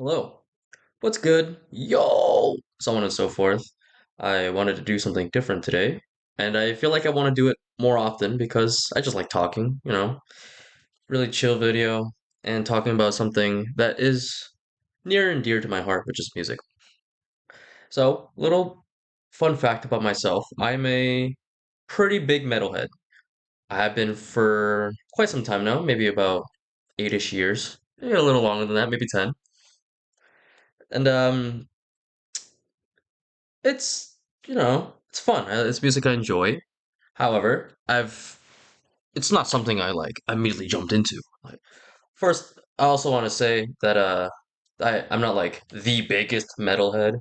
Hello. What's good? Yo! So on and so forth. I wanted to do something different today, and I feel like I want to do it more often because I just like talking, really chill video and talking about something that is near and dear to my heart, which is music. So, little fun fact about myself, I'm a pretty big metalhead. I have been for quite some time now, maybe about 8-ish years, maybe a little longer than that, maybe 10. And it's fun. It's music I enjoy. However, it's not something I like immediately jumped into. Like, first, I also want to say that I'm not like the biggest metalhead.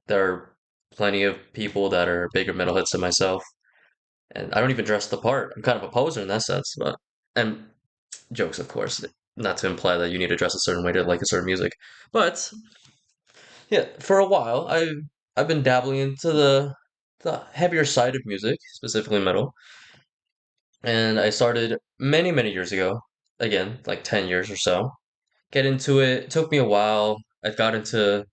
There are plenty of people that are bigger metalheads than myself, and I don't even dress the part. I'm kind of a poser in that sense, but and jokes, of course, not to imply that you need to dress a certain way to like a certain music, but yeah, for a while I've been dabbling into the heavier side of music, specifically metal, and I started many years ago. Again, like 10 years or so. Get into it. It took me a while. I got into,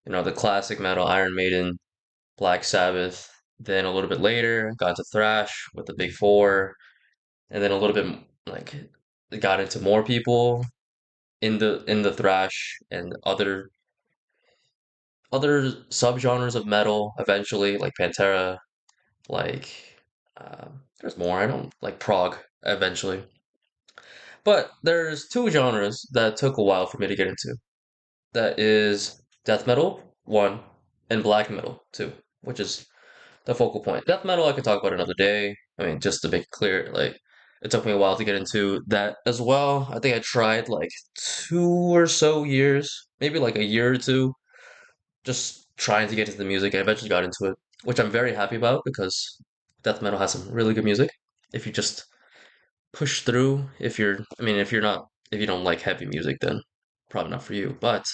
the classic metal, Iron Maiden, Black Sabbath. Then a little bit later, got into thrash with the Big Four, and then a little bit like got into more people in the thrash and other subgenres of metal eventually, like Pantera, like there's more. I don't like prog eventually, but there's two genres that took a while for me to get into. That is death metal one and black metal two, which is the focal point. Death metal I could talk about another day. I mean, just to make it clear, like it took me a while to get into that as well. I think I tried like 2 or so years, maybe like a year or two, just trying to get into the music. I eventually got into it, which I'm very happy about because death metal has some really good music. If you just push through, if you don't like heavy music, then probably not for you. But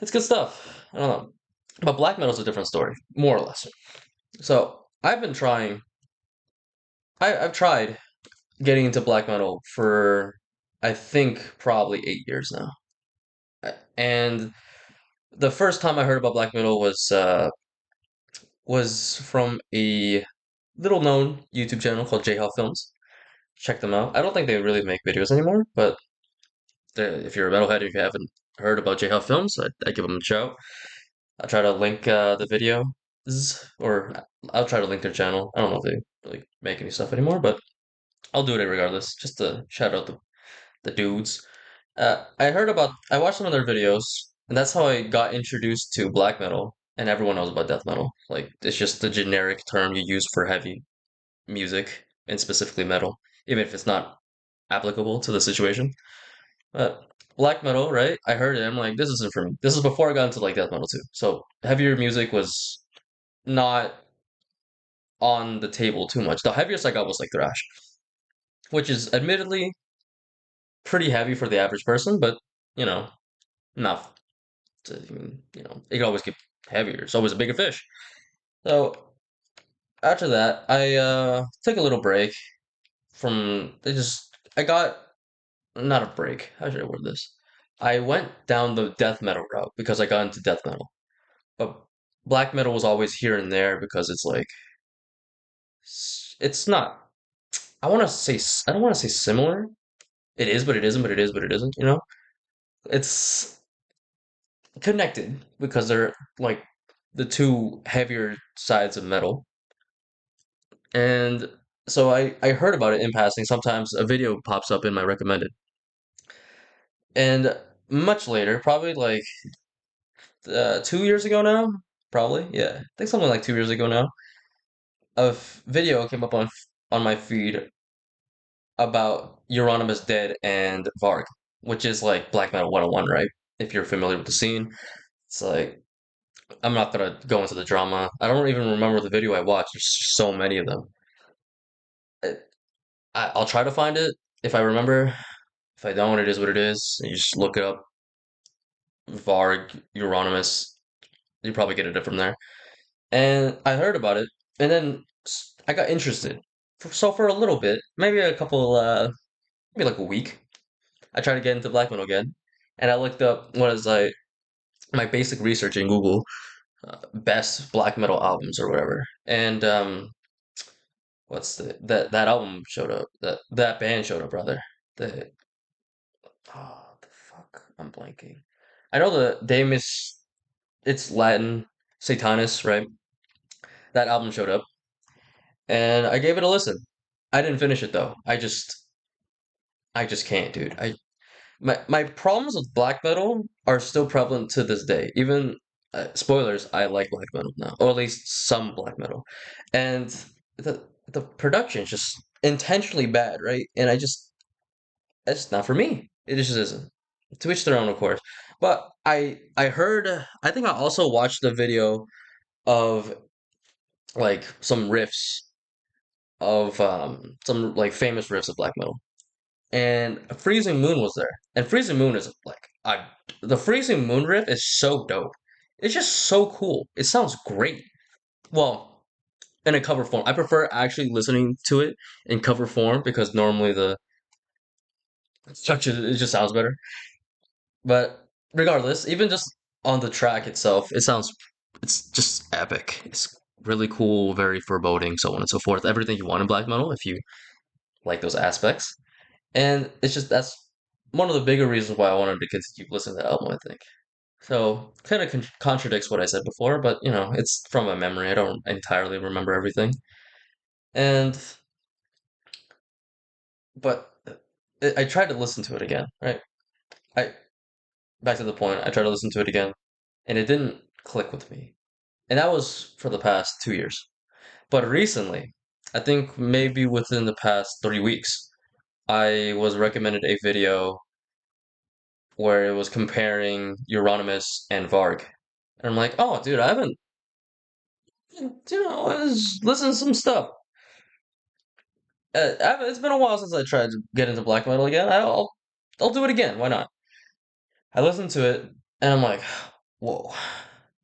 it's good stuff. I don't know. But black metal's a different story, more or less. So I've been trying. I've tried getting into black metal for I think probably 8 years now. And the first time I heard about black metal was from a little known YouTube channel called J Hell Films. Check them out. I don't think they really make videos anymore, but if you're a metalhead, if you haven't heard about J Hell Films, I give them a shout. I'll try to link the video, or I'll try to link their channel. I don't know if they really make any stuff anymore, but I'll do it regardless, just to shout out the dudes. I watched some of their videos, and that's how I got introduced to black metal, and everyone knows about death metal. Like, it's just the generic term you use for heavy music, and specifically metal, even if it's not applicable to the situation. But black metal, right? I heard it. I'm like, this isn't for me. This is before I got into like death metal too. So heavier music was not on the table too much. The heaviest I got was like thrash, which is admittedly pretty heavy for the average person, but you know, not to, it could always get heavier. It's always a bigger fish. So after that, I took a little break from they just I got not a break. How should I word this? I went down the death metal route because I got into death metal. But black metal was always here and there because it's like it's not. I don't want to say similar. It is, but it isn't. But it is, but it isn't. It's connected because they're like the two heavier sides of metal. And so I heard about it in passing. Sometimes a video pops up in my recommended, and much later, probably like 2 years ago now, probably yeah, I think something like 2 years ago now, video came up on my feed about Euronymous Dead and Varg, which is like Black Metal 101, right? If you're familiar with the scene, it's like I'm not gonna go into the drama. I don't even remember the video I watched. There's so many of them. I, I'll try to find it if I remember. If I don't, it is what it is. You just look it up, Varg, Euronymous. You probably get it from there. And I heard about it, and then I got interested. So for a little bit, maybe a couple, maybe like a week, I tried to get into black metal again. and I looked up what is like my basic research in Google, best black metal albums or whatever, and what's that album showed up, that band showed up rather. The the fuck, I'm blanking. I know the Damus, it's Latin, Satanis, right? That album showed up, and I gave it a listen. I didn't finish it though. I just can't, dude. My problems with black metal are still prevalent to this day. Even spoilers, I like black metal now, or at least some black metal, and the production is just intentionally bad, right? And it's not for me. It just isn't. To each their own, of course. But I heard, I think I also watched the video of like some riffs of some like famous riffs of black metal, and Freezing Moon was there. And Freezing Moon is like the Freezing Moon riff is so dope. It's just so cool. It sounds great. Well, in a cover form. I prefer actually listening to it in cover form because normally the structure it just sounds better. But regardless, even just on the track itself, it's just epic. It's really cool, very foreboding, so on and so forth. Everything you want in black metal if you like those aspects. And it's just that's one of the bigger reasons why I wanted to continue listening to the album, I think. So kind of contradicts what I said before, but it's from my memory. I don't entirely remember everything. And but I tried to listen to it again, right? I Back to the point. I tried to listen to it again, and it didn't click with me. And that was for the past 2 years. But recently, I think maybe within the past 3 weeks, I was recommended a video where it was comparing Euronymous and Varg. And I'm like, oh, dude, I haven't, I was listening to some stuff. It's been a while since I tried to get into black metal again. I'll do it again. Why not? I listened to it, and I'm like, whoa.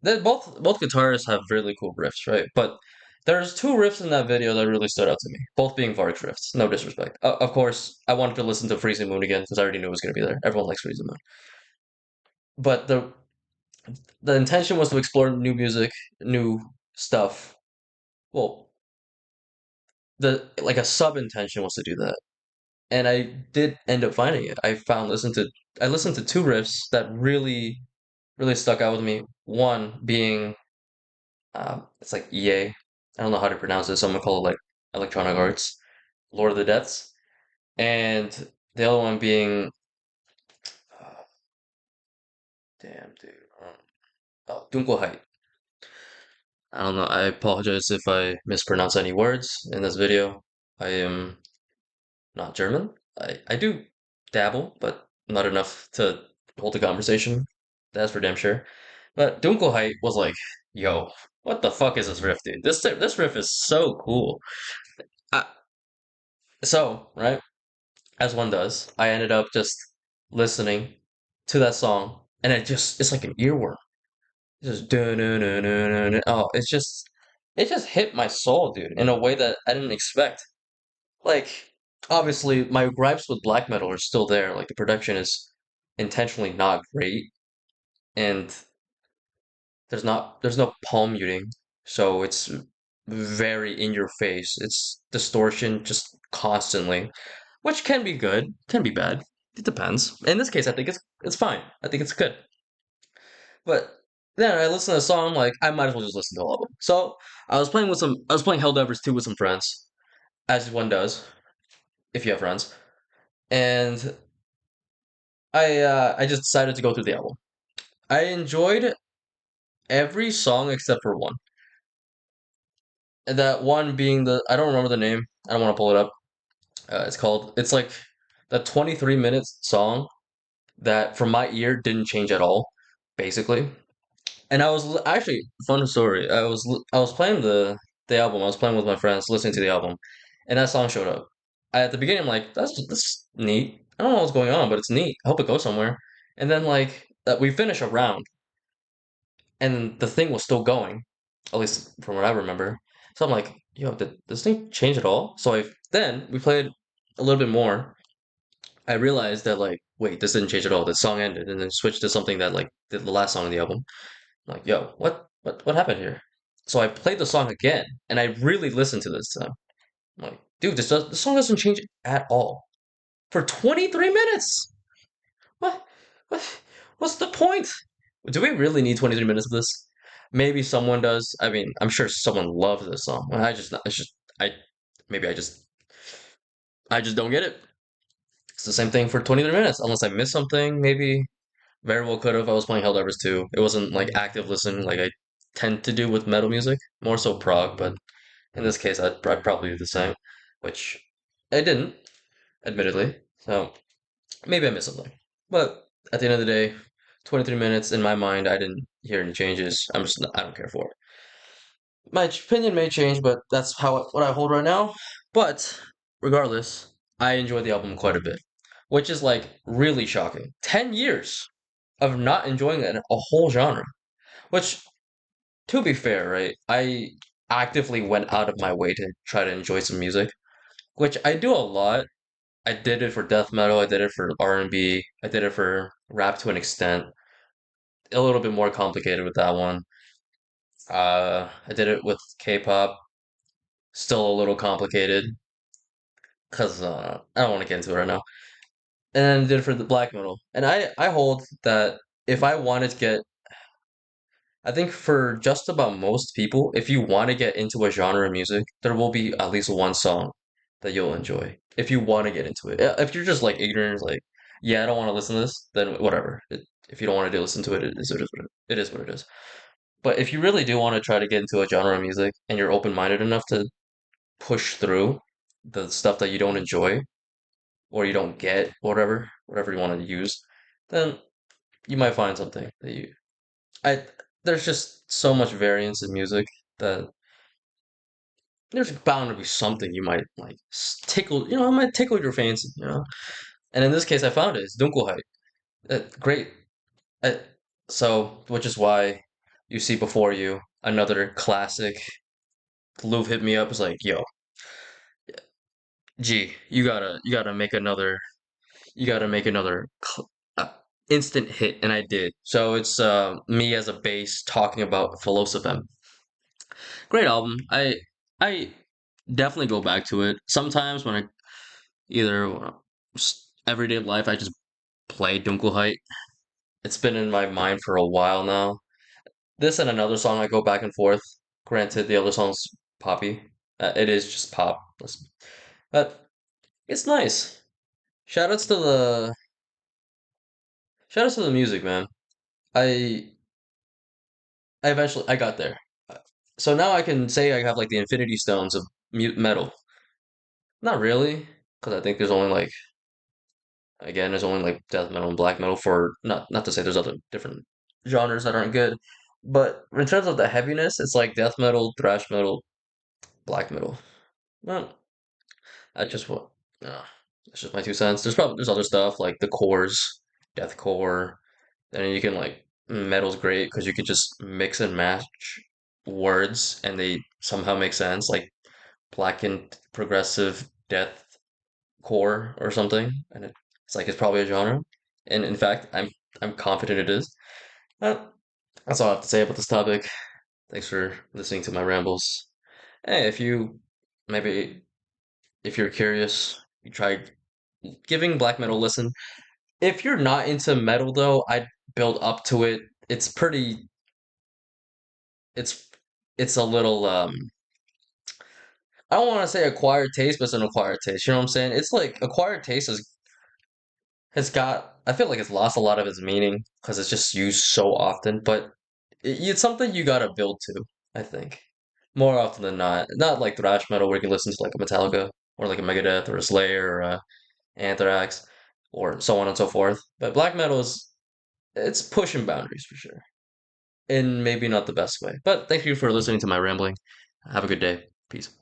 Both guitarists have really cool riffs, right? But there's two riffs in that video that really stood out to me, both being Varg's riffs. No disrespect. Of course, I wanted to listen to Freezing Moon again because I already knew it was going to be there. Everyone likes Freezing Moon. But the intention was to explore new music, new stuff. Well, the like a sub intention was to do that, and I did end up finding it. I listened to two riffs that really stuck out with me. One being it's like EA. I don't know how to pronounce it, so I'm gonna call it like Electronic Arts, Lord of the Deaths, and the other one being uh, damn dude, Dunkelheit. I don't know. I apologize if I mispronounce any words in this video. I am not German. I do dabble, but not enough to hold a conversation. That's for damn sure. But Dunkelheit was like, yo, what the fuck is this riff, dude? This riff is so cool. I, right, as one does, I ended up just listening to that song, and it's like an earworm. It's just oh, it just hit my soul, dude, in a way that I didn't expect. Like, obviously, my gripes with black metal are still there. Like, the production is intentionally not great, and there's no palm muting, so it's very in your face. It's distortion just constantly, which can be good, can be bad. It depends. In this case, I think it's fine. I think it's good. But then I listened to the song, like I might as well just listen to all of them. So I was playing Helldivers 2 with some friends, as one does if you have friends, and I just decided to go through the album. I enjoyed every song except for one. And that one being I don't remember the name. I don't want to pull it up. It's like the 23 minutes song that from my ear didn't change at all, basically. And actually, fun story. I was playing the album. I was playing with my friends, listening to the album, and that song showed up. At the beginning, I'm like, that's neat. I don't know what's going on, but it's neat. I hope it goes somewhere. And then like that, we finish a round, and the thing was still going, at least from what I remember. So I'm like, yo, did this thing change at all? So then we played a little bit more. I realized that like wait, this didn't change at all. The song ended, and then switched to something that like the last song on the album. I'm like, yo, what happened here? So I played the song again, and I really listened to this time. I'm like, dude, the song doesn't change at all for 23 minutes. What what what's the point? Do we really need 23 minutes of this? Maybe someone does. I mean, I'm sure someone loves this song. It's just I maybe I just don't get it. It's the same thing for 23 minutes, unless I missed something. Maybe very well could have. I was playing Helldivers 2. It wasn't like active listening like I tend to do with metal music, more so prog, but in this case, I'd probably do the same, which I didn't, admittedly. So maybe I missed something. But at the end of the day, 23 minutes in my mind, I didn't hear any changes. I don't care for it. My opinion may change, but that's what I hold right now. But regardless, I enjoyed the album quite a bit, which is like really shocking. 10 years of not enjoying a whole genre, which, to be fair, right? I actively went out of my way to try to enjoy some music, which I do a lot. I did it for death metal, I did it for R&B, I did it for rap to an extent. A little bit more complicated with that one. I did it with K-pop, still a little complicated because I don't want to get into it right now. And then did it for the black metal. And I hold that if I wanted to get, I think for just about most people, if you want to get into a genre of music, there will be at least one song that you'll enjoy. If you want to get into it. If you're just like ignorant, like, yeah, I don't want to listen to this, then whatever. If you don't want to listen to it, it is what it is. But if you really do want to try to get into a genre of music and you're open-minded enough to push through the stuff that you don't enjoy or you don't get, whatever you want to use, then you might find something that you I there's just so much variance in music that there's bound to be something you might like tickle, it might tickle your fancy. And in this case, I found it. It's Dunkelheit. Great. Uh, so, which is why you see before you another classic. Louvre hit me up. Was like, yo, G, you gotta make another instant hit, and I did. So it's me as a bass talking about Philosophem. Great album. I definitely go back to it. Sometimes when I either everyday life, I just play Dunkelheit. It's been in my mind for a while now. This and another song I go back and forth. Granted, the other song's poppy. It is just pop. But it's nice. Shoutouts to the shoutouts to the music, man. I I eventually I got there. So now I can say I have like the Infinity Stones of metal. Not really, because I think there's only like death metal and black metal for not to say there's other different genres that aren't good, but in terms of the heaviness, it's like death metal, thrash metal, black metal. Well, that's just what. Uh, that's just my 2 cents. There's other stuff like the cores, deathcore. Then you can like metal's great because you can just mix and match words and they somehow make sense. Like blackened progressive death core or something, and it's like it's probably a genre. And in fact, I'm confident it is. Uh, that's all I have to say about this topic. Thanks for listening to my rambles. Hey, maybe if you're curious, you try giving black metal a listen. If you're not into metal though, I'd build up to it. It's it's a little I don't want to say acquired taste, but it's an acquired taste. You know what I'm saying? It's like acquired taste has got I feel like it's lost a lot of its meaning because it's just used so often, but it's something you gotta build to, I think. More often than not. Not like thrash metal where you can listen to like a Metallica or like a Megadeth or a Slayer or a Anthrax or so on and so forth. But black metal it's pushing boundaries for sure. In maybe not the best way. But thank you for listening to my rambling. Have a good day. Peace.